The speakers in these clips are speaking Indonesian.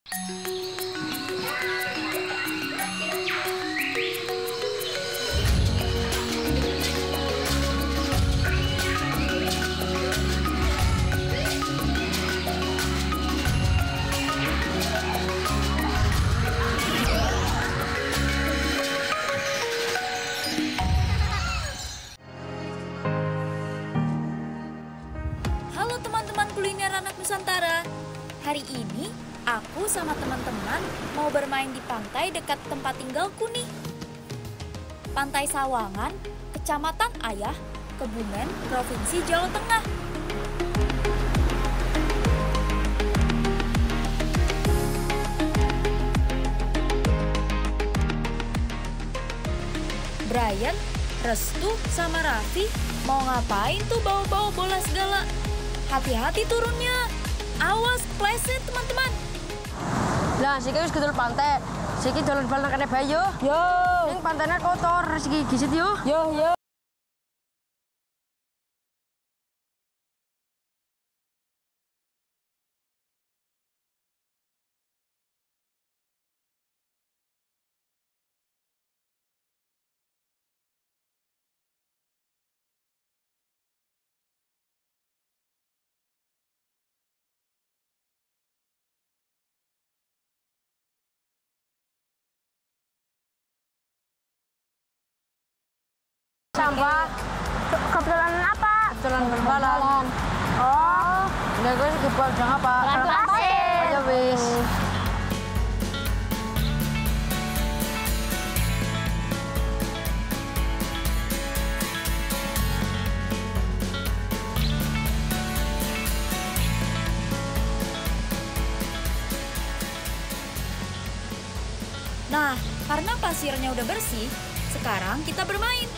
Halo teman-teman kuliner anak Nusantara. Hari ini aku sama teman-teman mau bermain di pantai dekat tempat tinggalku nih. Pantai Sawangan, Kecamatan Ayah, Kebumen, Provinsi Jawa Tengah. Brian, Restu, sama Raffi mau ngapain tuh bawa-bawa bola segala? Hati-hati turunnya. Awas, kepleset teman-teman. Lah, siki wis gedul pantai. Siki dolan bal nang kene bae yo. Yo. Ning pantainya kotor, siki gisit yo. Yo, yo. Sampah. Kebetulan apa? Kebetulan berbalan. Oh. Enggak, gue kebetulan apa? Pasir. Ya wis. Nah, karena pasirnya udah bersih, sekarang kita bermain.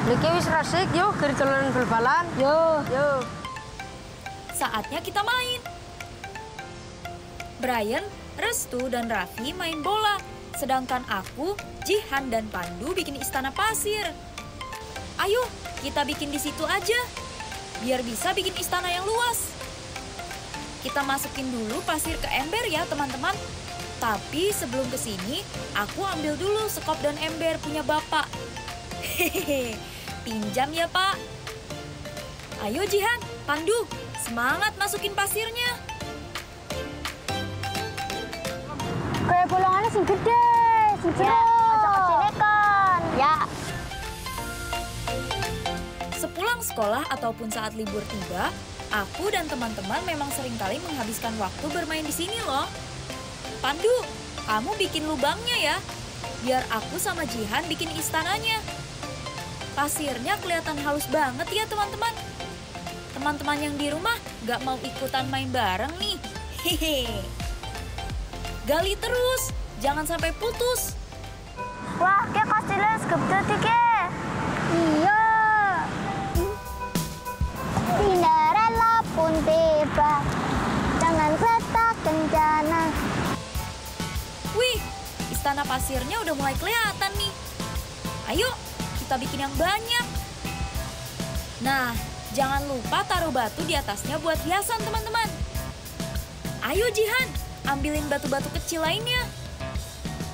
Niki wis resik yo, geri dolan bal-balan. Yo. Yo. Saatnya kita main. Brian, Restu, dan Raffi main bola. Sedangkan aku, Jihan, dan Pandu bikin istana pasir. Ayo, kita bikin di situ aja. Biar bisa bikin istana yang luas. Kita masukin dulu pasir ke ember ya teman-teman. Tapi sebelum ke sini, aku ambil dulu sekop dan ember punya Bapak. Hehehe, pinjam ya Pak. Ayo Jihan, Pandu, semangat masukin pasirnya. Kayak bolongannya sing gede, sing jero. Aja kecilnya kan. Ya. Sepulang sekolah ataupun saat libur tiba, aku dan teman-teman memang seringkali menghabiskan waktu bermain di sini loh. Pandu, kamu bikin lubangnya ya, biar aku sama Jihan bikin istananya. Pasirnya kelihatan halus banget ya teman-teman. Teman-teman yang di rumah gak mau ikutan main bareng nih. Hehe. Gali terus, jangan sampai putus. Wah, kayak kastilnya segede dike. Iya. Cinderella pun tiba dengan kereta kencana. Wih, istana pasirnya udah mulai kelihatan nih. Ayo, kita bikin yang banyak. Nah, jangan lupa taruh batu di atasnya buat hiasan teman-teman. Ayo Jihan, ambilin batu-batu kecil lainnya.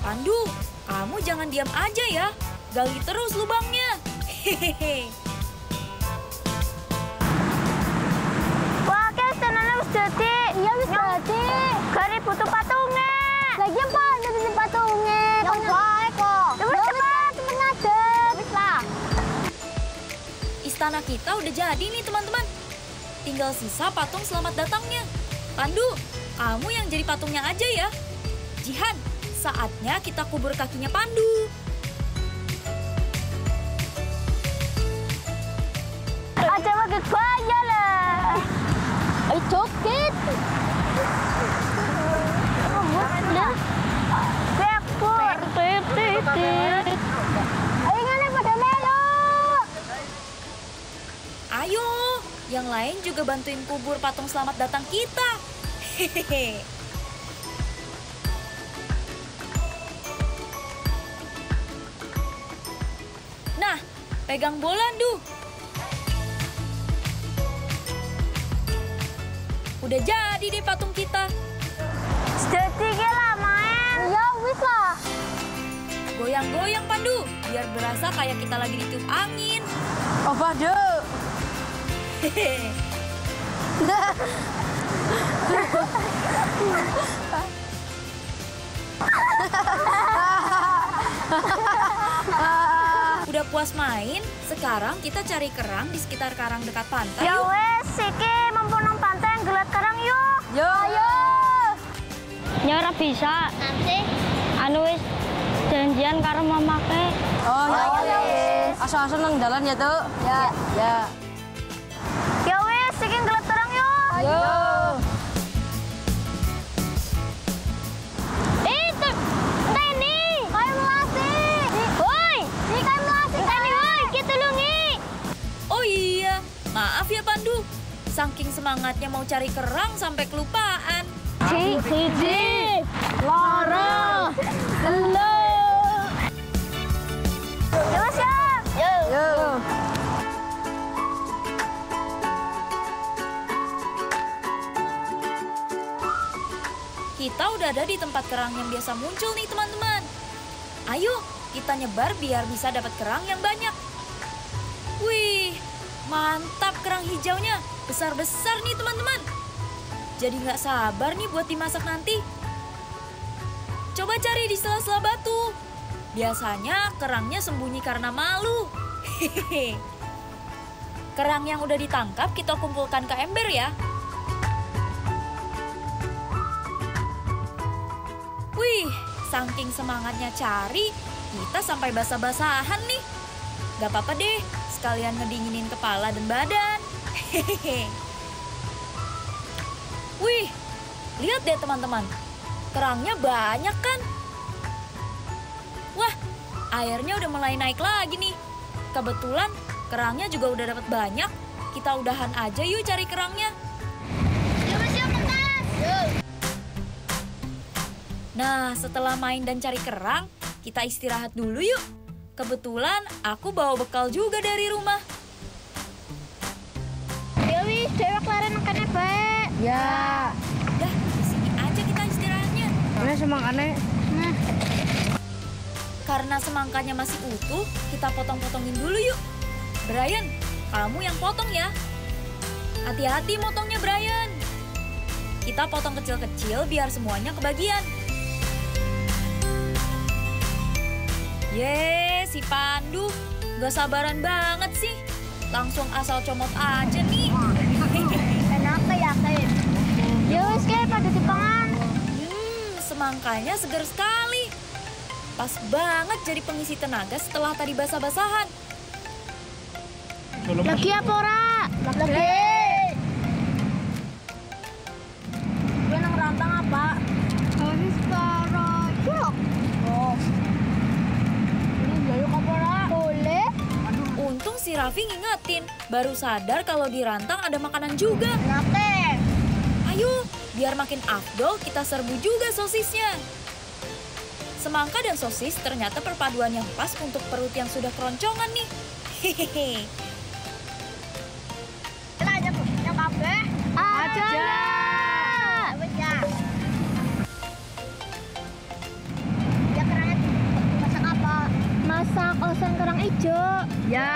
Pandu, kamu jangan diam aja ya. Gali terus lubangnya. Hehehe. Wah, kayak istananya wis dadi. Iya wis dadi. Gari butuh patungnya. Lagi apa? Nanti patungnya. Yang wae kok. Wis cepat ngadeg. Wis lah. Istana kita udah jadi nih teman-teman. Tinggal sisa patung selamat datangnya. Pandu, kamu yang jadi patungnya aja ya. Jihan, saatnya kita kubur kakinya Pandu. Aja pakai gaya lah. Ayo joget. Ayo ngene pada melu. Ayo, yang lain juga bantuin kubur patung selamat datang kita. Hehehe. Nah, pegang bola, Du. Udah jadi deh patung kita. Jadi ki lah main. Ya wis lah. Goyang-goyang Pandu, biar berasa kayak kita lagi ditiup angin. Apa deh? Hehehe. Udah puas main, sekarang kita cari kerang di sekitar karang dekat pantai. Ya Yuk. wes, iki mumpung nang pantai gelet karang yuk. Yo. Ayo. Ya ora bisa. Nanti. Anu wis janjian karo mamake. Oh ya ya wis. Asal-asal nang dalan ya, Tuk. Ya. Ya. Ya wes, iki gelet karang yuk. Yo. Teni, kayu melati. Woi, ini kayu melati. Teni, woi, kita tulungi. Oh iya, maaf ya Pandu. Saking semangatnya mau cari kerang sampai kelupaan. Siji, loro, telu. Ya wes ya. Yo. Kita udah ada di tempat kerang yang biasa muncul nih teman-teman. Ayo, kita nyebar biar bisa dapat kerang yang banyak. Wih, mantap kerang hijaunya. Besar-besar nih teman-teman. Jadi nggak sabar nih buat dimasak nanti. Coba cari di sela-sela batu. Biasanya kerangnya sembunyi karena malu. Hehehe. Kerang yang udah ditangkap kita kumpulkan ke ember ya. Wih, saking semangatnya cari, kita sampai basah-basahan nih. Gak apa-apa deh, sekalian ngedinginin kepala dan badan. Hehehe. Wih, lihat deh teman-teman. Kerangnya banyak kan? Wah, airnya udah mulai naik lagi nih. Kebetulan kerangnya juga udah dapat banyak. Kita udahan aja yuk cari kerangnya. Ya wes ya, Mas. Nah, setelah main dan cari kerang, kita istirahat dulu yuk. Kebetulan aku bawa bekal juga dari rumah. Ya wis, dewek laren kene bae. Ya. Dah, di sini aja kita istirahatnya. Ini semangatnya. Karena semangkanya masih utuh, kita potong-potongin dulu yuk. Brian, kamu yang potong ya. Hati-hati motongnya, Brian. Kita potong kecil-kecil biar semuanya kebagian. Yeay, si Pandu. Gak sabaran banget sih. Langsung asal comot aja nih. Enak ya, Kak. Ya wis kae pada dipangan. Semangkanya segar sekali. Pas banget jadi pengisi tenaga setelah tadi basah-basahan. Lagi apa ora? Lagi. Gue nang rantang apa? Habis parajok. Oh. Ini jayu apa ora? Boleh. Untung si Raffi ngingetin. Baru sadar kalau di rantang ada makanan juga. Nate. Ayo, biar makin afdol kita serbu juga sosisnya. Semangka dan sosis ternyata perpaduan yang pas untuk perut yang sudah keroncongan nih. Hehehe. Aja yang kabeh. Aja. Wis ya. Ya kerangnya masak apa? Masak oseng kerang ijo. Ya.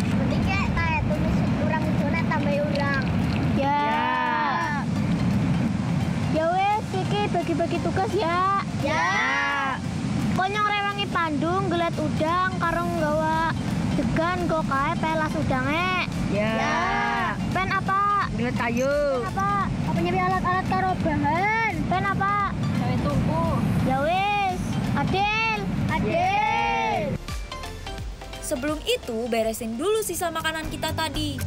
Berarti kayak kayak tumis urang ijone tambah urang. Ya. Ya wes, iki bagi-bagi tugas ya. Ya. Konyong rewangi Pandung, gelet udang, karung gawa degan go kae pelas udange. Ya. Pen apa? Gelet kayu. Pen apa? Apa nyari alat-alat karo bahan? Pen apa? Gawe tungku. Ya wes, Adil. Adil. Sebelum itu, beresin dulu sisa makanan kita tadi.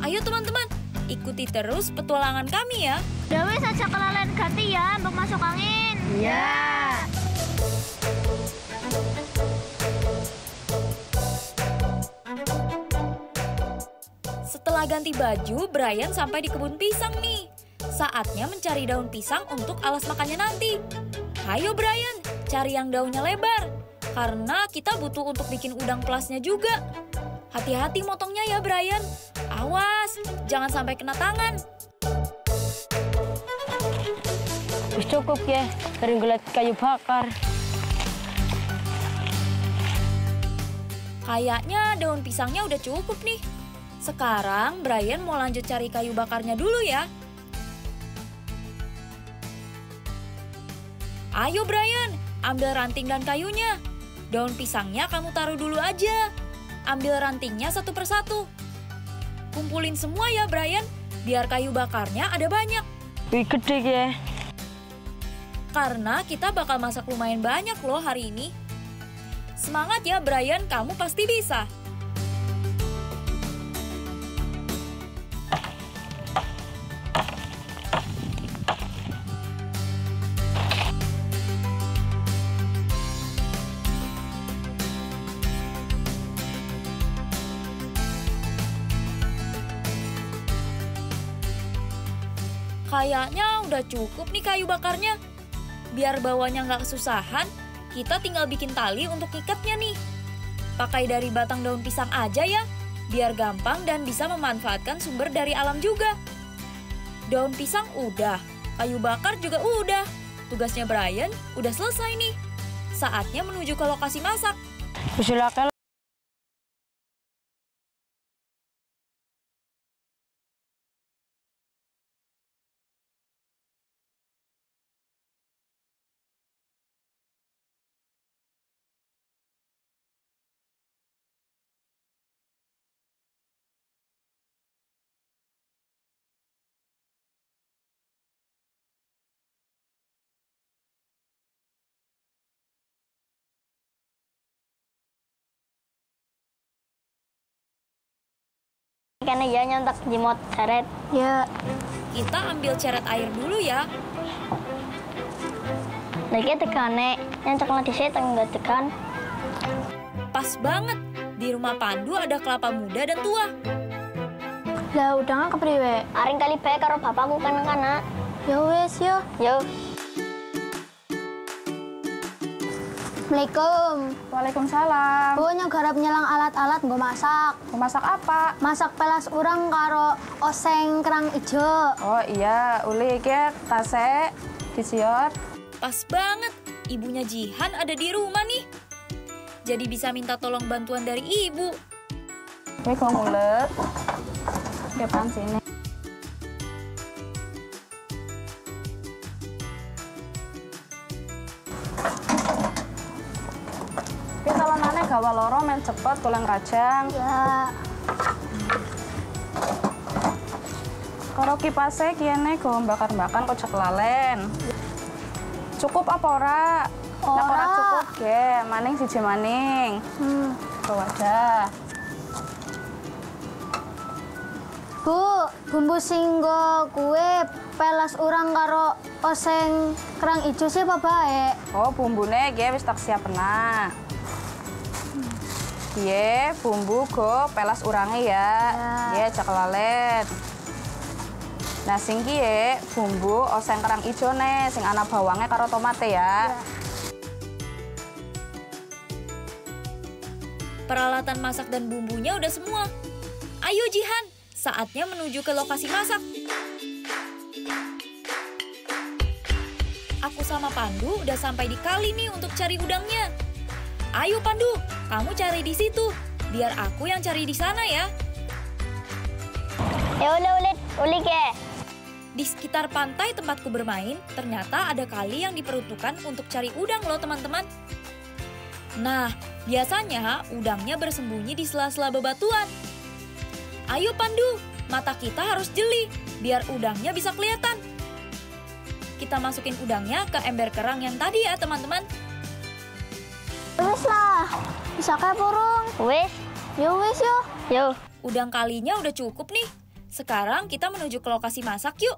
Ayo teman-teman, ikuti terus petualangan kami ya. Ya wes aja kelalen ganti ya untuk masuk angin. Ya. Setelah ganti baju, Brian sampai di kebun pisang nih. Saatnya mencari daun pisang untuk alas makannya nanti. Ayo Brian, cari yang daunnya lebar. Karena kita butuh untuk bikin udang plasnya juga. Hati-hati motongnya ya, Brian. Awas, jangan sampai kena tangan. Wis cukup ya, dari ngeliat kayu bakar. Kayaknya daun pisangnya udah cukup nih. Sekarang Brian mau lanjut cari kayu bakarnya dulu ya. Ayo Brian, ambil ranting dan kayunya. Daun pisangnya kamu taruh dulu aja. Ambil rantingnya satu persatu. Kumpulin semua ya Brian, biar kayu bakarnya ada banyak. Wih, gede ya. Karena kita bakal masak lumayan banyak loh hari ini. Semangat ya Brian, kamu pasti bisa. Kayaknya udah cukup nih kayu bakarnya. Biar bawanya nggak kesusahan, kita tinggal bikin tali untuk ikatnya nih. Pakai dari batang daun pisang aja ya, biar gampang dan bisa memanfaatkan sumber dari alam juga. Daun pisang udah, kayu bakar juga udah. Tugasnya Brian udah selesai nih. Saatnya menuju ke lokasi masak. Silakan. Karena ya nyontek jimot ceret. Ya. Kita ambil ceret air dulu ya. Lagi tekane, nyontek lagi saya nggak tekan. Pas banget, di rumah Pandu ada kelapa muda dan tua. Lah udangnya kepriwe? Aring kali bae karo bapakku kana-kana. Ya wes yo. Yo. Assalamualaikum. Waalaikumsalam. Bu garap nyelang alat-alat nggo masak. Mau masak apa? Masak pelas urang karo oseng kerang ijo. Oh iya, uli iki tase disiot. Pas banget, ibunya Jihan ada di rumah nih. Jadi bisa minta tolong bantuan dari ibu. Kowe kok ngulet. Depan sini. Talonane gawa loro men cepet tulang rajang. Ya. Karo kipase kiyene go bakar-bakar kocak lalen. Cukup apa ora? Nek ora cukup ge, maning siji maning. Go wadah. Bu, bumbu singgo kue pelas urang karo oseng kerang ijo sih apa bae? Oh, bumbune ge wis tak siapna. Iya, bumbu go pelas urange ya. Iya, cak lalen. Nah, sing kiye bumbu oseng kerang ijone sing ana bawange karo tomate ya. Peralatan masak dan bumbunya udah semua. Ayo Jihan, saatnya menuju ke lokasi masak. Aku sama Pandu udah sampai di kali nih untuk cari udangnya. Ayo Pandu, kamu cari di situ. Biar aku yang cari di sana ya. Ya uli ke. Di sekitar pantai tempatku bermain, ternyata ada kali yang diperuntukkan untuk cari udang loh teman-teman. Nah, biasanya udangnya bersembunyi di sela-sela bebatuan. Ayo Pandu, mata kita harus jeli, biar udangnya bisa kelihatan. Kita masukin udangnya ke ember kerang yang tadi ya teman-teman. Wis lah. Bisa kayak burung. Wis. Yo wis yo. Yo. Udang kalinya udah cukup nih. Sekarang kita menuju ke lokasi masak yuk.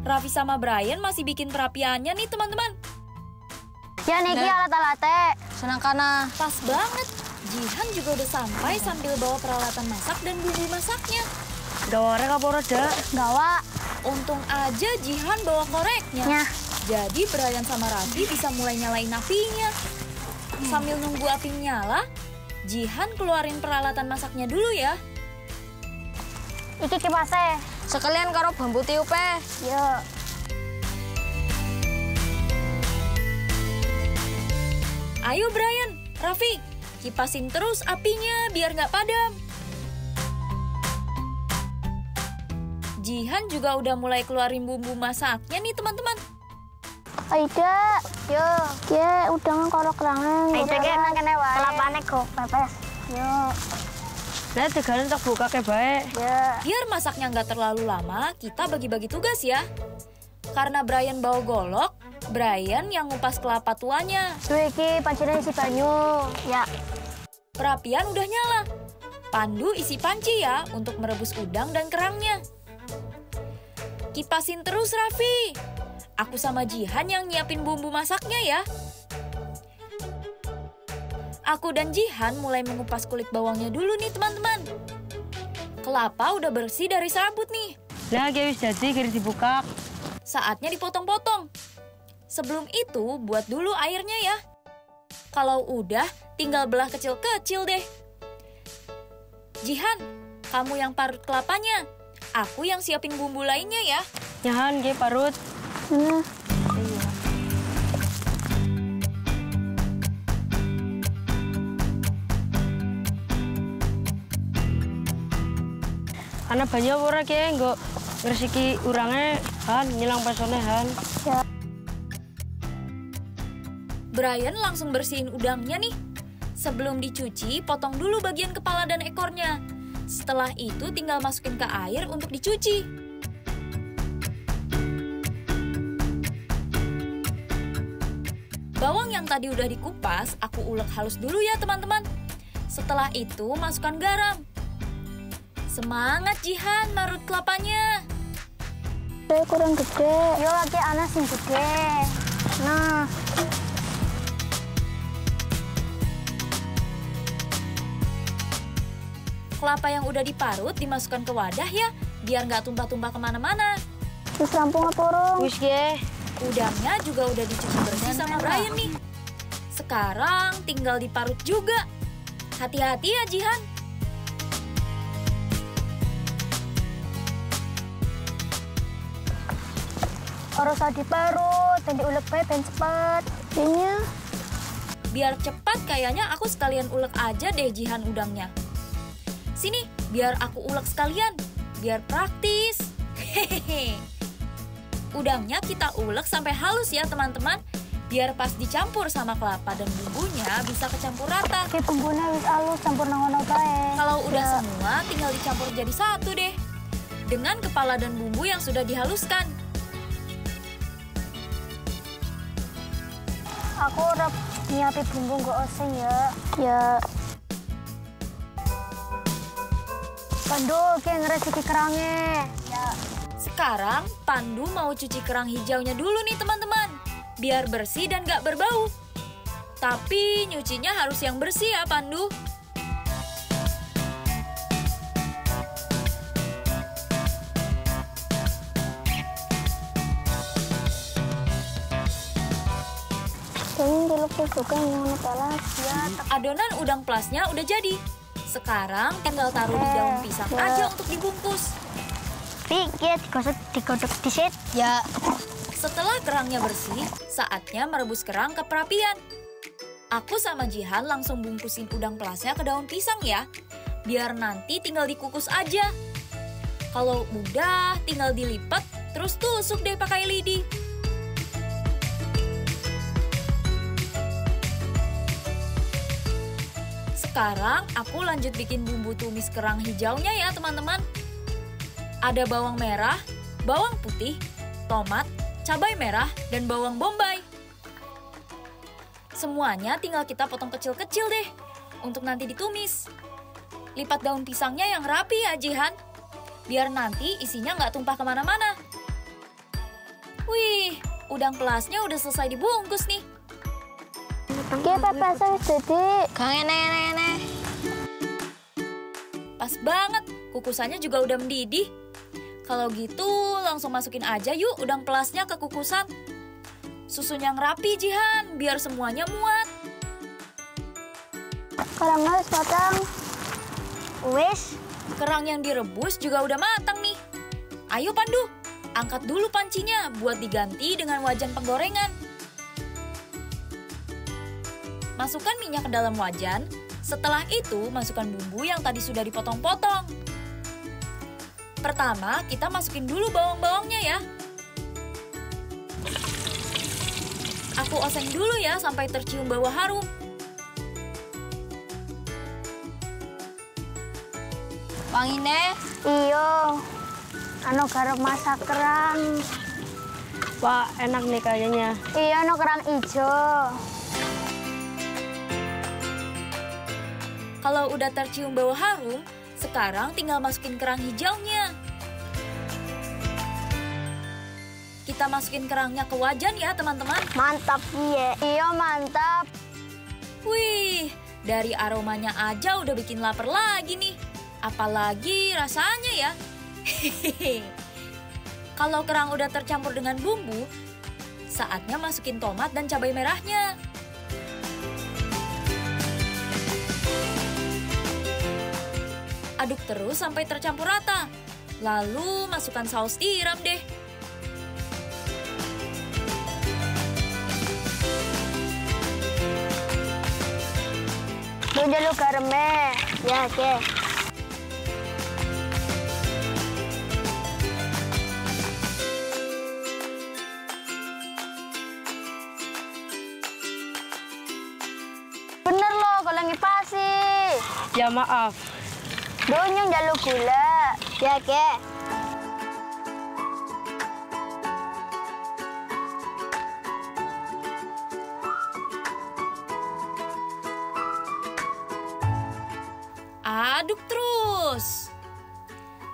Raffi sama Brian masih bikin perapiannya nih teman-teman. Ya niki alat-alatnya. Senang kana. Pas banget. Jihan juga udah sampai sambil bawa peralatan masak dan bumbu masaknya. Gawarnya kapur ada. Gawa. Untung aja Jihan bawa koreknya. Nyah. Jadi Brian sama Raffi bisa mulai nyalain apinya. Sambil nunggu api nyala, Jihan keluarin peralatan masaknya dulu ya. Iki kipasnya. Sekalian karo bambu tiupe. Yo. Ayo Brian, Raffi, kipasin terus apinya biar nggak padam. Jihan juga udah mulai keluarin bumbu masaknya nih teman-teman. Aida. Yo. Ki udang karo kerangan. Aida ki nang kene wae. Kelapane kok pepes. Yo. Lah digalen tak buka ke bae. Ya. Biar masaknya nggak terlalu lama, kita bagi-bagi tugas ya. Karena Brian bawa golok, Brian yang ngupas kelapa tuanya. Duh iki pancine isi banyu. Ya. Perapian udah nyala. Pandu isi panci ya untuk merebus udang dan kerangnya. Kipasin terus Raffi. Aku sama Jihan yang nyiapin bumbu masaknya ya. Aku dan Jihan mulai mengupas kulit bawangnya dulu nih teman-teman. Kelapa udah bersih dari serabut nih. Lah wis jadi kira dibuka. Saatnya dipotong-potong. Sebelum itu buat dulu airnya ya. Kalau udah tinggal belah kecil-kecil deh. Jihan, kamu yang parut kelapanya. Aku yang siapin bumbu lainnya ya. Nyahan ge parut. Ana banyak ora ke nggo ngresiki urange Han nyilang pesone Han. Brian langsung bersihin udangnya nih. Sebelum dicuci, potong dulu bagian kepala dan ekornya. Setelah itu tinggal masukin ke air untuk dicuci. Bawang yang tadi udah dikupas, aku ulek halus dulu ya teman-teman. Setelah itu masukkan garam. Semangat Jihan marut kelapanya. Kurang gede. Yo lagi anas sing gede. Nah. Kelapa yang udah diparut dimasukkan ke wadah ya, biar nggak tumpah-tumpah kemana-mana. Wis rampung apa urung? Wis ge. Udangnya juga udah dicuci bersih sama Brian nih. Sekarang tinggal diparut juga. Hati-hati ya Jihan. Ora usah diparut, dan diulek bae ben cepet. Ini Biar cepat kayaknya aku sekalian ulek aja deh Jihan udangnya. Sini, biar aku ulek sekalian. Biar praktis. Hehehe. Udangnya kita ulek sampai halus ya teman-teman. Biar pas dicampur sama kelapa dan bumbunya bisa kecampur rata. ki bumbune wis alus campur nang ngono bae. Kalau udah semua tinggal dicampur jadi satu deh. Dengan kepala dan bumbu yang sudah dihaluskan. Aku udah nyiapin bumbu nggo oseng ya. Ya. Pandu ki ngresiki kerange. Ya. Sekarang Pandu mau cuci kerang hijaunya dulu nih teman-teman. Biar bersih dan gak berbau. Tapi nyucinya harus yang bersih ya Pandu. Adonan udang plasnya udah jadi. Sekarang tinggal taruh di daun pisang aja untuk dibungkus. Pikir digodok disit. Ya. Setelah kerangnya bersih, saatnya merebus kerang ke perapian. Aku sama Jihan langsung bungkusin udang plasnya ke daun pisang ya. Biar nanti tinggal dikukus aja. Kalau udah, tinggal dilipat, terus tusuk deh pakai lidi. Sekarang aku lanjut bikin bumbu tumis kerang hijaunya ya teman-teman. Ada bawang merah, bawang putih, tomat, cabai merah, dan bawang bombay. Semuanya tinggal kita potong kecil-kecil deh, untuk nanti ditumis. Lipat daun pisangnya yang rapi ya Jihan, biar nanti isinya nggak tumpah kemana-mana. Wih, udang pelasnya udah selesai dibungkus nih. Ki pepesnya wis dadi. Gak ngene. Pas banget, kukusannya juga udah mendidih. Kalau gitu, langsung masukin aja yuk udang pelasnya ke kukusan. Susun yang rapi, Jihan, biar semuanya muat. Kerangnya wis matang. Wis. Kerang yang direbus juga udah matang nih. Ayo Pandu, angkat dulu pancinya buat diganti dengan wajan penggorengan. Masukkan minyak ke dalam wajan. Setelah itu, masukkan bumbu yang tadi sudah dipotong-potong. Pertama, kita masukin dulu bawang-bawangnya ya. Aku oseng dulu ya sampai tercium bau harum. Wangine. Iya. Anu garap masak kerang. Wah, enak nih kayaknya. Iya, anu kerang ijo. Kalau udah tercium bau harum, sekarang tinggal masukin kerang hijaunya. Kita masukin kerangnya ke wajan ya teman-teman. Mantap, iya. Iya, mantap. Wih, dari aromanya aja udah bikin lapar lagi nih. Apalagi rasanya ya. Kalau kerang udah tercampur dengan bumbu, saatnya masukin tomat dan cabai merahnya. Aduk terus sampai tercampur rata. Lalu masukkan saus tiram deh. Udah lu garamnya. Ya, oke. Bener loh kalau ngipasi. Ya maaf. Donyong jaluk gula. Ya, oke. Aduk terus.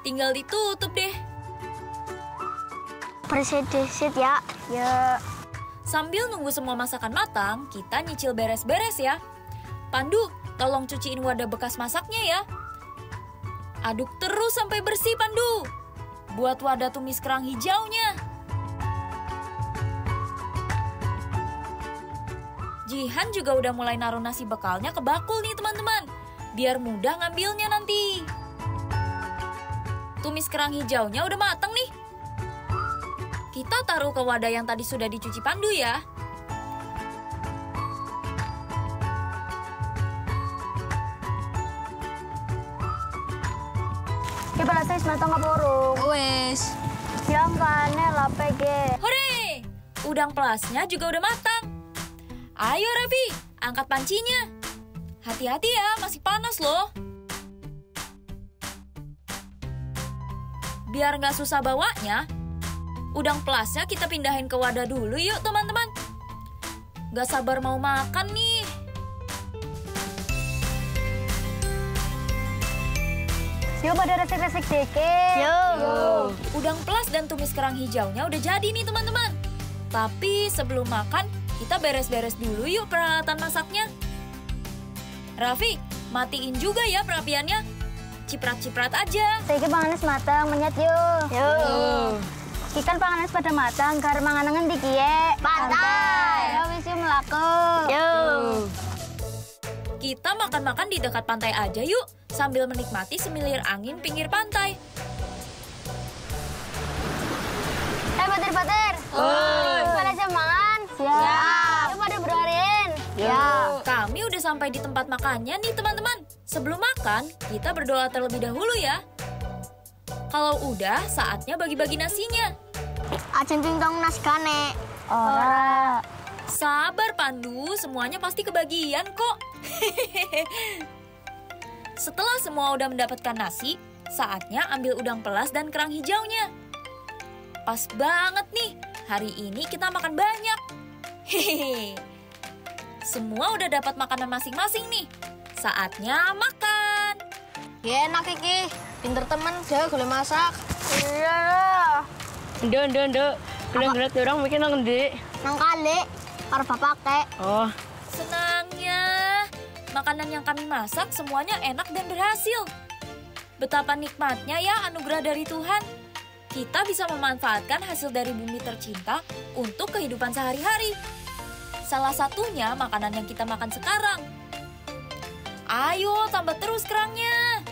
Tinggal ditutup deh. Bersedikit ya. Ya. Sambil nunggu semua masakan matang, kita nyicil beres-beres ya. Pandu, tolong cuciin wadah bekas masaknya ya. Aduk terus sampai bersih, Pandu. Buat wadah tumis kerang hijaunya. Jihan juga udah mulai naruh nasi bekalnya ke bakul nih, teman-teman. Biar mudah ngambilnya nanti. Tumis kerang hijaunya udah matang nih. Kita taruh ke wadah yang tadi sudah dicuci Pandu ya. Ki balasnya wis matang apa urung? Wes. Yang kane lape ge. Hore! Udang pelasnya juga udah matang. Ayo Raffi, angkat pancinya. Hati-hati ya, masih panas loh. Biar nggak susah bawanya, udang pelasnya kita pindahin ke wadah dulu yuk teman-teman. Nggak sabar mau makan nih. Yuk pada resik-resik dikit. Yuk. Udang pelas dan tumis kerang hijaunya udah jadi nih teman-teman. Tapi sebelum makan, kita beres-beres dulu yuk peralatan masaknya. Raffi, matiin juga ya perapiannya. Ciprat-ciprat aja. Saiki panganes matang menyat yuk. Yuk. Ikan panganes pada matang, karena mangan ngendi ki ye? Pantai. Ya wis yuk mlaku. Yuk. Kita makan-makan di dekat pantai aja yuk, sambil menikmati semilir angin pinggir pantai. Batir-batir. Pada jam mangan. Siap. Yuk pada berharin. Ya. Kami udah sampai di tempat makannya nih teman-teman. Sebelum makan, kita berdoa terlebih dahulu ya. Kalau udah, saatnya bagi-bagi nasinya. Ajen tingtong nas kane. Ora. Sabar Pandu, semuanya pasti kebagian kok. Setelah semua udah mendapatkan nasi, saatnya ambil udang pelas dan kerang hijaunya. Pas banget nih, hari ini kita makan banyak. Hehehe. Semua udah dapat makanan masing-masing nih. Saatnya makan. Ya enak iki. Pinter temen, dia boleh masak. Iya. Nduk. Gelet-gelet orang bikin nang endi? Nang kali, karo bapake. Oh, Senangnya, makanan yang kami masak semuanya enak dan berhasil. Betapa nikmatnya ya anugerah dari Tuhan. Kita bisa memanfaatkan hasil dari bumi tercinta untuk kehidupan sehari-hari. Salah satunya makanan yang kita makan sekarang. Ayo, tambah terus kerangnya.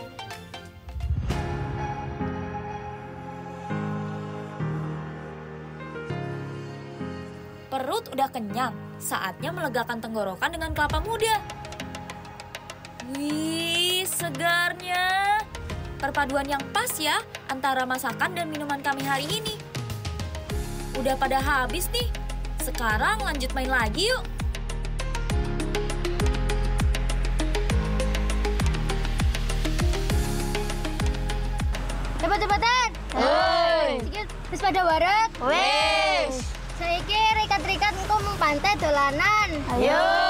Perut udah kenyang, saatnya melegakan tenggorokan dengan kelapa muda. Wih, segarnya. Perpaduan yang pas ya antara masakan dan minuman kami hari ini. Udah pada habis nih. Sekarang lanjut main lagi yuk. Cepet-cepetan. Hei. Sikit wis pada waret. Wis. Saiki rikat-rikat engko mung pantai dolanan. Ayo.